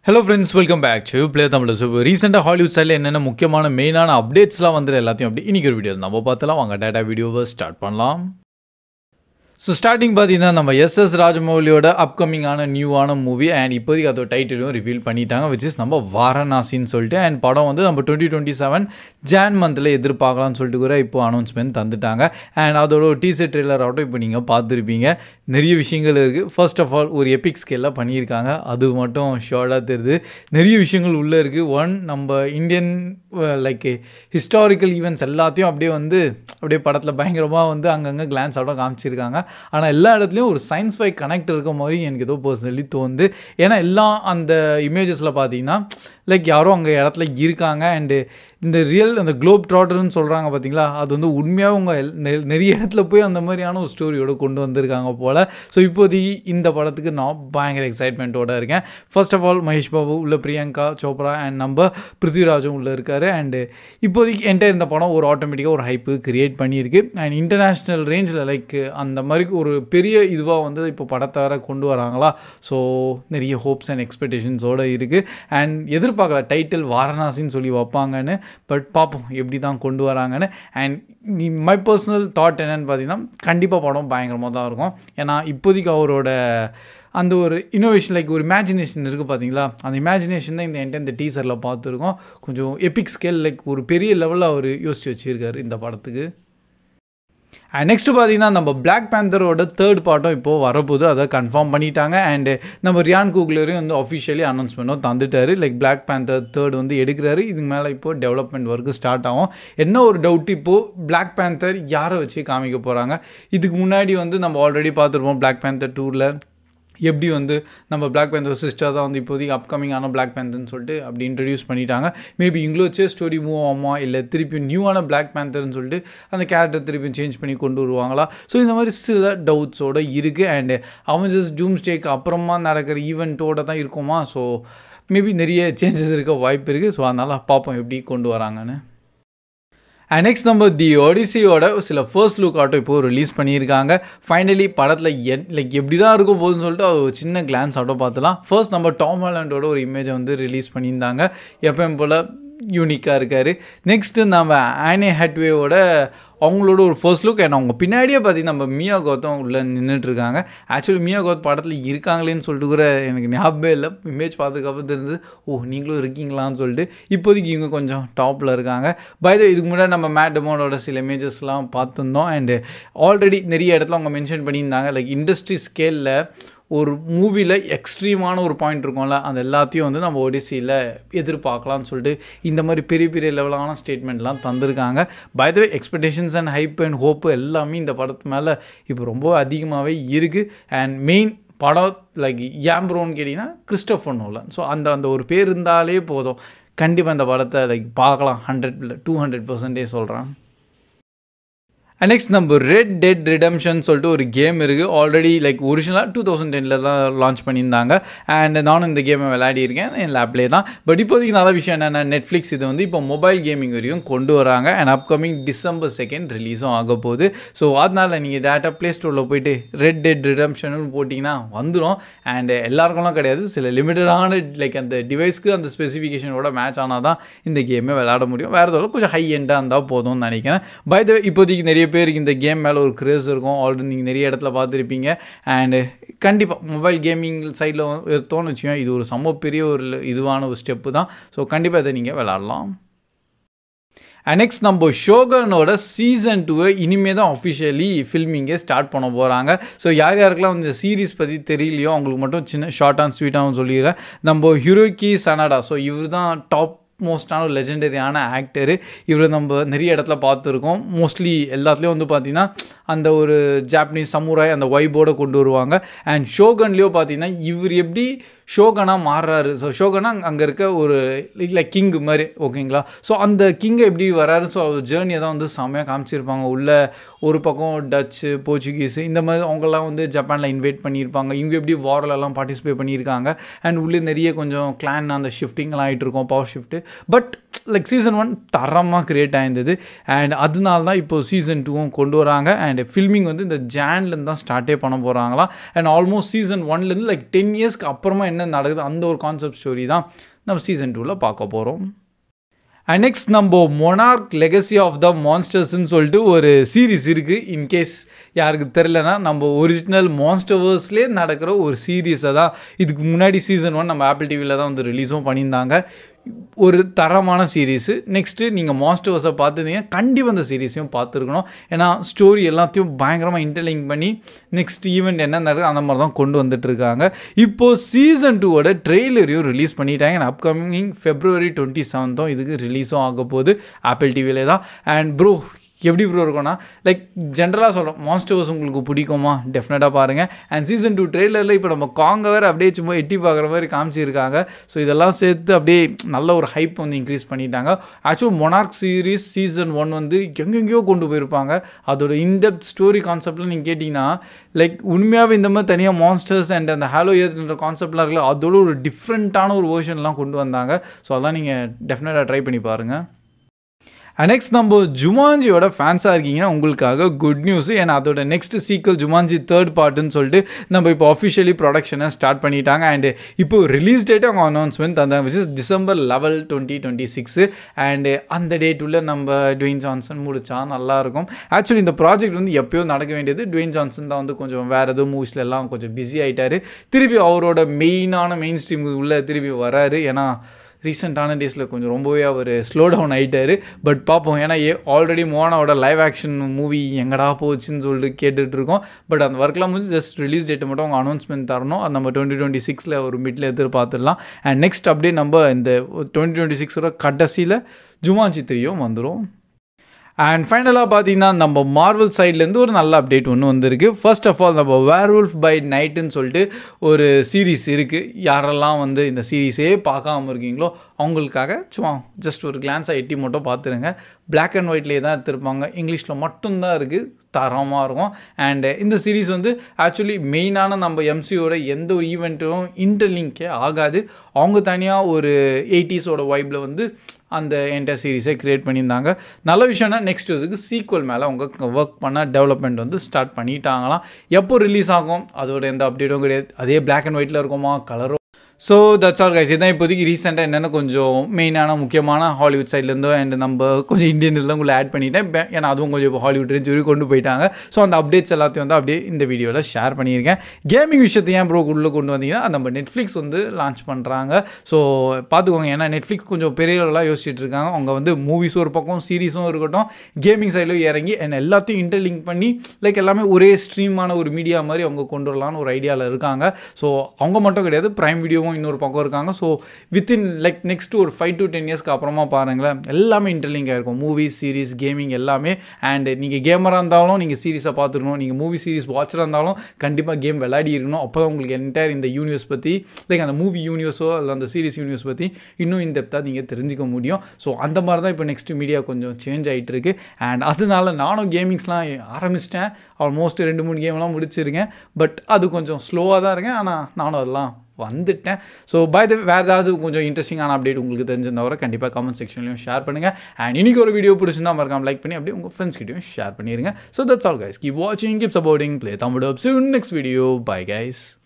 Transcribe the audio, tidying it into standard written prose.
Hello friends, welcome back to Play Tamil. So recent Hollywood style என்னென்ன முக்கியமான மெயினான அப்டேட்ஸ்லாம் வந்து எல்லாத்தையும் அப்படி இன்னைக்கு ஒரு வீடியோ நம்ம பார்த்தலாம். வாங்க டேட்டா வீடியோவை ஸ்டார்ட் பண்ணலாம். ஸோ ஸ்டார்டிங் பார்த்தீங்கன்னா நம்ம எஸ்எஸ் ராஜமௌலியோட அப்கமிங்கான நியூவான மூவி அண்ட் இப்போதைக்கு அதோட டைட்டிலும் ரிவீல் பண்ணிட்டாங்க, விச் இஸ் நம்ம வாரணாசின்னு சொல்லிட்டு. அண்ட் படம் வந்து நம்ம 2027 ஜான் மந்தில் எதிர்பார்க்கலாம்னு சொல்லிட்டு கூட இப்போ அனௌன்ஸ்மெண்ட் தந்துட்டாங்க. அண்ட் அதோட ஒரு டீசர் ட்ரெய்லர் ஆகட்டும் இப்போ நீங்கள் பார்த்துருப்பீங்க. நிறைய விஷயங்கள் இருக்குது. ஃபர்ஸ்ட் ஆஃப் ஆல் ஒரு எபிக் ஸ்கேலில் பண்ணியிருக்காங்க, அது மட்டும் ஷோர்டாக தெரியுது. நிறைய விஷயங்கள் உள்ளே இருக்குது. ஒன், நம்ம இந்தியன் லைக் ஹிஸ்டாரிக்கல் ஈவெண்ட்ஸ் எல்லாத்தையும் அப்படியே படத்தில் பயங்கரமாக வந்து அங்கங்கே கிளான்ஸ் ஆகட்டும் காமிச்சிருக்காங்க. ஆனால் எல்லா இடத்துலையும் ஒரு சயின்ஸ் ஃபை கனெக்ட் இருக்க மாதிரி எனக்கு ஏதோ பர்சனலி தோணுது. ஏன்னா எல்லாம் அந்த இமேஜஸில் பார்த்தீங்கன்னா லைக் யாரோ அங்கே இடத்துல இருக்காங்க. அண்டு இந்த ரியல் அந்த குளோப் ட்ராட்டர்னு சொல்கிறாங்க பார்த்தீங்களா, அது வந்து உண்மையாக அவங்க நிறைய இடத்துல போய் அந்த மாதிரியான ஒரு ஸ்டோரியோடு கொண்டு வந்திருக்காங்க போல். ஸோ இப்போதைக்கு இந்த படத்துக்கு நான் பயங்கர எக்ஸைட்மெண்ட்டோடு இருக்கேன். First of all Mahesh Babu உள்ள, பிரியங்கா சோப்ரா அண்ட் நம்ம பிருத்விராஜும் உள்ளே இருக்கார். அண்டு இப்போதைக்கு என்டையர் இந்த படம் ஒரு ஆட்டோமேட்டிக்காக ஒரு ஹைப்பு கிரியேட் பண்ணியிருக்கு. அண்ட் இன்டர்நேஷ்னல் ரேஞ்சில் லைக் அந்த மாதிரி ஒரு பெரிய இதுவாக வந்து இப்போ படத்தை வர கொண்டு வராங்களா. ஸோ நிறைய ஹோப்ஸ் அண்ட் எக்ஸ்பெக்டேஷன்ஸோடு இருக்குது. அண்ட் எதிர்பார்க்கல டைட்டில் வாரணாசின்னு சொல்லி வைப்பாங்கன்னு, பட் பார்ப்போம் எப்படி தான் கொண்டு வராங்கன்னு. அண்ட் மை பர்சனல் தாட் என்னென்னு பார்த்தீங்கன்னா கண்டிப்பாக படம் பயங்கரமாக தான் இருக்கும். ஏன்னா இப்போதைக்கு அவரோட அந்த ஒரு இன்னோவேஷன் லைக் ஒரு இமேஜினேஷன் இருக்குது பார்த்தீங்களா, அந்த இமேஜினேஷன் தான் இந்த டீசரில் பார்த்துருக்கோம். கொஞ்சம் எபிக் ஸ்கேல் லைக் ஒரு பெரிய லெவலில் அவர் யோசித்து வச்சுருக்காரு இந்த படத்துக்கு. அண்ட் நெக்ஸ்ட்டு பார்த்தீங்கன்னா நம்ம பிளாக் பேந்தரோட தேர்ட் பார்ட்டும் இப்போது வரப்போகுது, அதை கன்ஃபார்ம் பண்ணிட்டாங்க. அண்டு நம்ம ரியான் கூகுலரையும் வந்து அஃபிஷியலி அனௌன்ஸ்மெண்ட்டும் தந்துட்டார். லைக் பிளாக் பேந்தர் தேர்ட் வந்து எடுக்கிறாரு. இதுக்கு மேலே இப்போது டெவலப்மெண்ட் ஒர்க்கு ஸ்டார்ட் ஆகும். என்ன ஒரு டவுட், இப்போது பிளாக் பேந்தர் யாரை வச்சு காமிக்க போகிறாங்க. இதுக்கு முன்னாடி வந்து நம்ம ஆல்ரெடி பார்த்துருப்போம் பிளாக் பேந்தர் 2ல் எப்படி வந்து நம்ம பிளாக் பேந்தர் சிஸ்டர் தான் வந்து இப்போதைக்கு அப்கமிங்கான பிளாக் பேந்தர்னு சொல்லிட்டு அப்படி இன்ட்ரடியூஸ் பண்ணிட்டாங்க. மேபி இங்கிலோ வச்சே ஸ்டோரி மூவ் ஆகுமா, இல்லை திருப்பி நியூவான பிளாக் பேந்தர்னு சொல்லிட்டு அந்த கேரக்டர் திருப்பி சேஞ்ச் பண்ணி கொண்டு வருவாங்களா. ஸோ இந்த மாதிரி சில டவுட்ஸோடு இருக்குது. அண்டு அவெஞ்சர்ஸ் டூம்ஸ்டேக்கு அப்புறமா நடக்கிற ஈவெண்ட்டோடு தான் இருக்குமா. ஸோ மேபி நிறைய சேஞ்சஸ் இருக்க வாய்ப்பு இருக்குது. ஸோ அதனால் பார்ப்போம் எப்படி கொண்டு வராங்கன்னு. அண்ட் நெக்ஸ்ட் நம்ம தி ஒடிசியோட சில ஃபர்ஸ்ட் லுக் ஆட்டோ இப்போது ரிலீஸ் பண்ணியிருக்காங்க. ஃபைனலி படத்தில் லைக் எப்படி தான் இருக்கும் போதுன்னு சொல்லிட்டு அது ஒரு சின்ன கிளான்ஸ் ஆட்டோ பார்த்துலாம். ஃபர்ஸ்ட் நம்ம டாம் ஹாலண்டோட ஒரு இமேஜை வந்து ரிலீஸ் பண்ணியிருந்தாங்க, எப்பயும் போல் யூனிக்காக இருக்கார். நெக்ஸ்ட்டு நம்ம ஆனி ஹட்வேவோட அவங்களோட ஒரு ஃபர்ஸ்ட் லுக். அண்ட் அவங்க பின்னாடியே பார்த்தீங்கன்னா நம்ம மியா கோத்தும் உள்ளே நின்றுட்டுருக்காங்க. ஆக்சுவலி மியா கோத் படத்தில் இருக்காங்களேன்னு சொல்லிட்டு கூட எனக்கு ஞாபகமே இல்லை. இமேஜ் பார்த்துக்கப்புறம் தெரிஞ்சது, ஓ நீங்களும் இருக்கீங்களான்னு சொல்லிட்டு. இப்போதைக்கு இவங்க கொஞ்சம் டாப்பில் இருக்காங்க. பை த இதுக்கு முன்னாடி நம்ம மேட் டேமோனோட சில இமேஜஸ்லாம் பார்த்துருந்தோம். அண்டு ஆல்ரெடி நிறைய இடத்துல அவங்க மென்ஷன் பண்ணியிருந்தாங்க லைக் இண்டஸ்ட்ரி ஸ்கேலில் ஒரு மூவியில் எக்ஸ்ட்ரீமான ஒரு பாயிண்ட் இருக்கும்ல, அந்த எல்லாத்தையும் வந்து நம்ம ஒடிசியில் எதிர்பார்க்கலாம்னு சொல்லிட்டு இந்த மாதிரி பெரிய பெரிய லெவலான ஸ்டேட்மெண்ட்லாம் தந்திருக்காங்க. By the way expectations and hype and hope எல்லாமே இந்த படத்து மேலே இப்போ ரொம்ப அதிகமாகவே இருக்குது. அண்ட் மெயின் படம் லைக் ஏம்ப்ரோன்னு கேட்டிங்கன்னா கிறிஸ்டோஃபர் நோலன். ஸோ அந்த ஒரு பேர் இருந்தாலே போதும், கண்டிப்பாக இந்த படத்தை லைக் பார்க்கலாம். 100% சொல்கிறேன். நெக்ஸ்ட் நம்ம ரெட் டெட் ரிடம்ஷன் சொல்லிட்டு ஒரு கேம் இருக்குது. ஆல்ரெடி லைக் ஒரிஜினலாக 2010 தான் லான்ச் பண்ணியிருந்தாங்க. அண்ட் நானும் இந்த கேமை விளையாடியிருக்கேன் என் லேப்லேயே தான். பட் இப்போதைக்கு நல்ல விஷயம் என்னென்னா நெட்ஃப்ளிக்ஸ் இது வந்து இப்போ மொபைல் கேமிங் வரையும் கொண்டு வராங்க. அண்ட் அப்கமிங் December 2 ரிலீஸும் ஆக போகுது. ஸோ அதனால் நீங்கள் டேட்டா ப்ளே ஸ்டோரில் போயிட்டு ரெட் டெட் ரிடம்ஷன் போட்டிங்கன்னா வந்துடும். அண்ட் எல்லாருக்கும்லாம் கிடையாது, சில லிமிட்டடான லைக் அந்த டிவைஸ்க்கு அந்த ஸ்பெசிஃபிகேஷனோட மேட்ச் ஆனால் தான் இந்த கேமே விளையாட முடியும். வேறு எதாவது கொஞ்சம் ஹை எண்டாக இருந்தால் போதும்னு நினைக்கிறேன். பை த இப்போதைக்கு நிறைய பேருக்கு இந்த கேம் மேலே ஒரு கிரேஸ் இருக்கும். ஆல்ரெடி நீங்கள் நிறைய இடத்துல பார்த்துருப்பீங்க. அண்டு கண்டிப்பாக மொபைல் கேமிங் சைடில் எடுத்தோன்னு வச்சுக்கோங்க, இது ஒரு செம்ம பெரிய ஒரு இதுவான ஒரு ஸ்டெப்பு தான். ஸோ கண்டிப்பாக இதை நீங்கள் விளாட்லாம். நெக்ஸ்ட் நம்ம ஷோகனோட சீசன் 2 இனிமேல் தான் அஃபிஷியலி ஃபில்மிங்கே ஸ்டார்ட் பண்ண போகிறாங்க. ஸோ யாருக்கெல்லாம் இந்த சீரீஸ் பற்றி தெரியலையோ அவங்களுக்கு மட்டும் சின்ன ஷார்ட் அண்ட் ஸ்வீட்டாகவும் சொல்லிடுறேன். நம்ம ஹிரோகி சனடா, ஸோ இவர் தான் டாப் மோஸ்டான ஒரு லெஜெண்டரியான ஆக்டரு. இவரை நம்ம நிறைய இடத்துல பார்த்துருக்கோம். மோஸ்ட்லி எல்லாத்துலேயும் வந்து பார்த்திங்கன்னா அந்த ஒரு ஜாப்பனீஸ் சமுராய் அந்த வைபோடு கொண்டு வருவாங்க. அண்ட் ஷோகன்லேயோ பார்த்திங்கன்னா இவர் எப்படி ஷோகனாக மாறுறாரு. ஸோ ஷோகனா அங்கே இருக்க ஒரு லைக் கிங் மாதிரி, ஓகேங்களா. ஸோ அந்த கிங்கை எப்படி வராரு, ஸோ அவர் ஜேர்னியை தான் வந்து செம்மையாக காமிச்சிருப்பாங்க. உள்ள ஒரு பக்கம் டச்சு, போர்ச்சுகீஸு இந்த மாதிரி அவங்கெல்லாம் வந்து ஜப்பானில் இன்வைட் பண்ணியிருப்பாங்க. இவங்க எப்படி வார்லெல்லாம் பார்ட்டிசிபேட் பண்ணியிருக்காங்க. அண்ட் உள்ளே நிறைய கொஞ்சம் கிளான் அந்த ஷிஃப்டிங்லாம் ஆகிட்டு இருக்கும், power shift. But like season 1 தரமாக க்ரியேட் ஆயிருந்தது. அண்ட் அதனால தான் இப்போது சீசன் 2வும் கொண்டு வராங்க. அண்ட் ஃபில்மிங் வந்து இந்த ஜான்லேருந்து தான் ஸ்டார்ட்டே பண்ண போகிறாங்களாம். அண்ட் ஆல்மோஸ்ட் சீசன் 1லேருந்து லைக் 10 இயர்ஸ்க்கு அப்புறமா என்ன நடக்குது அந்த ஒரு கான்செப்ட் ஸ்டோரி தான் நம்ம சீசன் 2வில் பார்க்க போகிறோம். அண்ட் நெக்ஸ்ட் நம்ம மொனார்க் லெகசி ஆஃப் த மான்ஸ்டர்ஸ்ன்னு சொல்லிட்டு ஒரு சீரீஸ் இருக்குது. இன்கேஸ் யாருக்கு தெரிலனா நம்ம ஒரிஜினல் மான்ஸ்டர்வர்ஸ்லேயே நடக்கிற ஒரு சீரீஸை தான் இதுக்கு முன்னாடி சீசன் 1 நம்ம ஆப்பிள் டிவியில் தான் வந்து ரிலீஸும் பண்ணியிருந்தாங்க. ஒரு தரமான சீரீஸு. நெக்ஸ்ட்டு நீங்கள் மான்ஸ்டர்ஸை பார்த்துருந்தீங்க, கண்டிப்பாக அந்த சீரீஸையும் பார்த்துருக்கணும். ஏன்னா ஸ்டோரி எல்லாத்தையும் பயங்கரமாக இன்டர்லிங்க் பண்ணி நெக்ஸ்ட் ஈவெண்ட் என்ன நடக்குது அந்த மாதிரி தான் கொண்டு வந்துட்டுருக்காங்க. இப்போது சீசன் 2வோட ட்ரெய்லரையும் ரிலீஸ் பண்ணிட்டாங்க. அண்ட் அப்கமிங் February 27 இதுக்கு ரிலீஸும் ஆக போகுது ஆப்பிள் டிவியிலே தான். அண்ட் ப்ரோ எப்படி ப்ரோ இருக்கும்னா லைக் ஜென்ரலாக சொல்கிறோம், மான்ஸ்டர்ஸ் உங்களுக்கு பிடிக்குமா? டெஃபினட்டாக பாருங்கள். அண்ட் சீசன் 2 ட்ரெய்லரில் இப்போ நம்ம காங்க வேறு அப்படியே சும்மா எட்டி பார்க்குற மாதிரி காமிச்சிருக்காங்க. ஸோ இதெல்லாம் சேர்த்து அப்படியே நல்ல ஒரு ஹைப் வந்து இன்க்ரீஸ் பண்ணிட்டாங்க. ஆக்சுவல் மொனார்க் சீரீஸ் சீசன் 1 வந்து எங்கெங்கேயோ கொண்டு போயிருப்பாங்க. அதோட இன்டெப்த் ஸ்டோரி கான்செப்ட்லாம் நீங்கள் கேட்டிங்கன்னா லைக் உண்மையாகவே இந்த மாதிரி தனியாக மான்ஸ்டர்ஸ் அண்ட் அந்த ஹாலோ எர்த்ன்ற கான்செப்ட்லாம் இருக்குல்ல, அதோட ஒரு டிஃப்ரெண்ட்டான ஒரு வெர்ஷன்லாம் கொண்டு வந்தாங்க. ஸோ அதெல்லாம் நீங்கள் டெஃபினட்டாக ட்ரை பண்ணி பாருங்கள். நெக்ஸ்ட் நம்ம ஜுமான்ஜியோட ஃபேன்ஸாக இருக்கீங்கன்னா உங்களுக்காக குட் நியூஸ். ஏன்னா அதோட நெக்ஸ்ட் சீக்வல் ஜுமான்ஜி 3rd பார்ட்டுன்னு சொல்லிட்டு நம்ம இப்போ அஃபிஷியலி ப்ரொடக்ஷனை ஸ்டார்ட் பண்ணிட்டாங்க. அண்டு இப்போ ரிலீஸ் டேட்டை அவங்க அனௌன்ஸ்மெண்ட் தந்தாங்க, விச் இஸ் December 11, 2026. அண்டு அந்த டேட் உள்ள நம்ம டுவேன் ஜான்சன் முடிச்சா நல்லாயிருக்கும். ஆக்சுவலி இந்த ப்ராஜெக்ட் வந்து எப்போயோ நடக்க வேண்டியது. டுவேன் ஜான்சன் தான் வந்து கொஞ்சம் வேறு எதுவும் மூவிஸ்ல எல்லாம் கொஞ்சம் பிஸி ஆகிட்டார். திருப்பி அவரோட மெயின் ஸ்ட்ரீம் உள்ளே திருப்பி வராரு. ஏன்னா ரீசெண்டான டேஸில் கொஞ்சம் ரொம்பவே அவர் ஸ்லோ டவுன் ஆகிட்டார். பட் பார்ப்போம். ஏன்னா ஆல்ரெடி மோனாவோட லைவ் ஆக்ஷன் மூவி எங்கடா போச்சுன்னு சொல்லிட்டு கேட்டுட்ருக்கோம். பட் அந்த ஒர்க்லாம் வந்து ஜஸ்ட் ரிலீஸ் டேட்டை மட்டும் அவங்க அனௌன்ஸ்மெண்ட் தரணும். அது நம்ம 2026 ஒரு மிடில் எதிர்பார்த்துடலாம். அண்ட் நெக்ஸ்ட் அப்படியே நம்ம இந்த 2026 கடைசியில் ஜுமான்ஜி 3யும் வந்துடும். அண்ட் ஃபைனலாக பார்த்தீங்கன்னா நம்ம மார்வல் சைட்லேருந்து ஒரு நல்ல அப்டேட் ஒன்று வந்திருக்கு. ஃபர்ஸ்ட் ஆஃப் ஆல் நம்ம வேர்வூல்ஃப் பை நைட்டுன்னு சொல்லிட்டு ஒரு சீரீஸ் இருக்குது. யாரெல்லாம் வந்து இந்த சீரீஸே பார்க்காம இருக்கீங்களோ அவங்களுக்காக சும்மா ஜஸ்ட் ஒரு கிளான்ஸாக எட்டி மட்டும் பார்த்துருங்க. பிளாக் அண்ட் ஒயிட்லேயே தான் எடுத்துருப்பாங்க, இங்கிலீஷில் மட்டும்தான் இருக்குது, தரமாக இருக்கும். அண்டு இந்த சீரீஸ் வந்து ஆக்சுவலி மெயினான நம்ம எம்சியோட எந்த ஒரு ஈவெண்ட்டும் இன்டர்லிங்கே ஆகாது. அவங்க தனியாக ஒரு 80s வைப்பில் வந்து அந்த என்டையர் சீரீஸை க்ரியேட் பண்ணியிருந்தாங்க. நல்ல விஷயம்னா நெக்ஸ்ட் இதுக்கு சீக்வல் மேலே அவங்க ஒர்க் பண்ண டெவலப்மெண்ட் வந்து ஸ்டார்ட் பண்ணிட்டாங்களாம். எப்போ ரிலீஸ் ஆகும் அதோட எந்த அப்டேட்டும் கிடையாது. அதே பிளாக் அண்ட் ஒயிட்டில் இருக்குமா, கலரும். So that's all guys. இதுதான் இப்போதைக்கு ரீசெண்டாக என்னென்ன கொஞ்சம் மெயினான முக்கியமான ஹாலிவுட் சைட்லேருந்தோ அண்ட் நம்ம கொஞ்சம் இந்தியன் இதெல்லாம் உங்களை ஆட் பண்ணிட்டேன். ஏன்னா அதுவும் கொஞ்சம் இப்போ ஹாலிவுட் ரேஞ்ச் வரைக்கும் கொண்டு போயிட்டாங்க. ஸோ அந்த அப்டேட்ஸ் எல்லாத்தையும் வந்து அப்படியே இந்த வீடியோவில் ஷேர் பண்ணியிருக்கேன். கேமிங் விஷயத்தை ஏன் ப்ரோ உள்ளே கொண்டு வந்தீங்கன்னா நம்ம நெட்ஃப்ளிக்ஸ் வந்து லான்ச் பண்ணுறாங்க. ஸோ பார்த்துக்கோங்க. ஏன்னா நெட்ஃப்ளிக்ஸ் கொஞ்சம் பெரியவர்களாக யோசிச்சுட்டு இருக்காங்க. அவங்க வந்து மூவிஸும் ஒரு பக்கம், சீரீஸும் இருக்கட்டும், கேமிங் சைட்லையும் இறங்கி அண்ட் எல்லாத்தையும் இன்டர்லிங்க் பண்ணி லைக் எல்லாமே ஒரே ஸ்ட்ரீமான ஒரு மீடியா மாதிரி அவங்க கொண்டு வரலான்னு ஒரு ஐடியாவில் இருக்காங்க. ஸோ அவங்க மட்டும் கிடையாது, பிரைம் வீடியோவும் இன்னொரு பக்கம் இருக்காங்க. ஸோ வித்தின் லைக் நெக்ஸ்ட் ஒரு 5 to 10 இயர்ஸ்க்கு அப்புறமா பாருங்களேன், எல்லாமே இன்டர்லிங்க் ஆகிருக்கும். மூவிஸ், சீரீஸ், கேமிங் எல்லாமே. அண்ட் நீங்கள் கேமராக இருந்தாலும் நீங்கள் சீரீஸை பார்த்துருக்கணும், நீங்கள் மூவி சீரீஸ் வாட்சராக இருந்தாலும் கண்டிப்பாக கேம் விளையாடி இருக்கணும். அப்போ தான் உங்களுக்கு என்டையர் இந்த யூனிவர்ஸ் பற்றி லைக் அந்த மூவி யூனிவர்ஸோ இல்லை அந்த சீரீஸ் யூனிவர்ஸ் பற்றி இன்னும் இந்த டெப்த்தாக நீங்கள் தெரிஞ்சிக்க முடியும். ஸோ அந்த மாதிரி தான் இப்போ நெக்ஸ்ட் மீடியா கொஞ்சம் சேஞ்ச் ஆகிட்டு இருக்கு. அண்ட் அதனால நானும் கேமிங்ஸ்லாம் ஆரம்பிச்சிட்டேன். ஆல்மோஸ்ட் 2-3 கேம்லாம் முடிச்சிருக்கேன். பட் அது கொஞ்சம் ஸ்லோவாக தான் இருக்கேன். ஆனால் நானும் அதெல்லாம் வந்துட்டேன். ஸோ வேறு ஏதாவது கொஞ்சம் இன்ட்ரெஸ்டிங்கான அப்டேட் உங்களுக்கு தெரிஞ்சிருந்தவரை கண்டிப்பாக கமெண்ட் செக்ஷன்லையும் ஷேர் பண்ணுங்கள். அண்ட் இன்னைக்கு ஒரு வீடியோ பிடிச்சிருந்தா மறக்காம லைக் பண்ணி அப்படியே உங்கள் ஃப்ரெண்ட்ஸ் கிட்டையும் ஷேர் பண்ணிடுங்க. So that's all guys. Keep வாட்சிங், keep supporting, Play Tamil. See you in next video. Bye guys.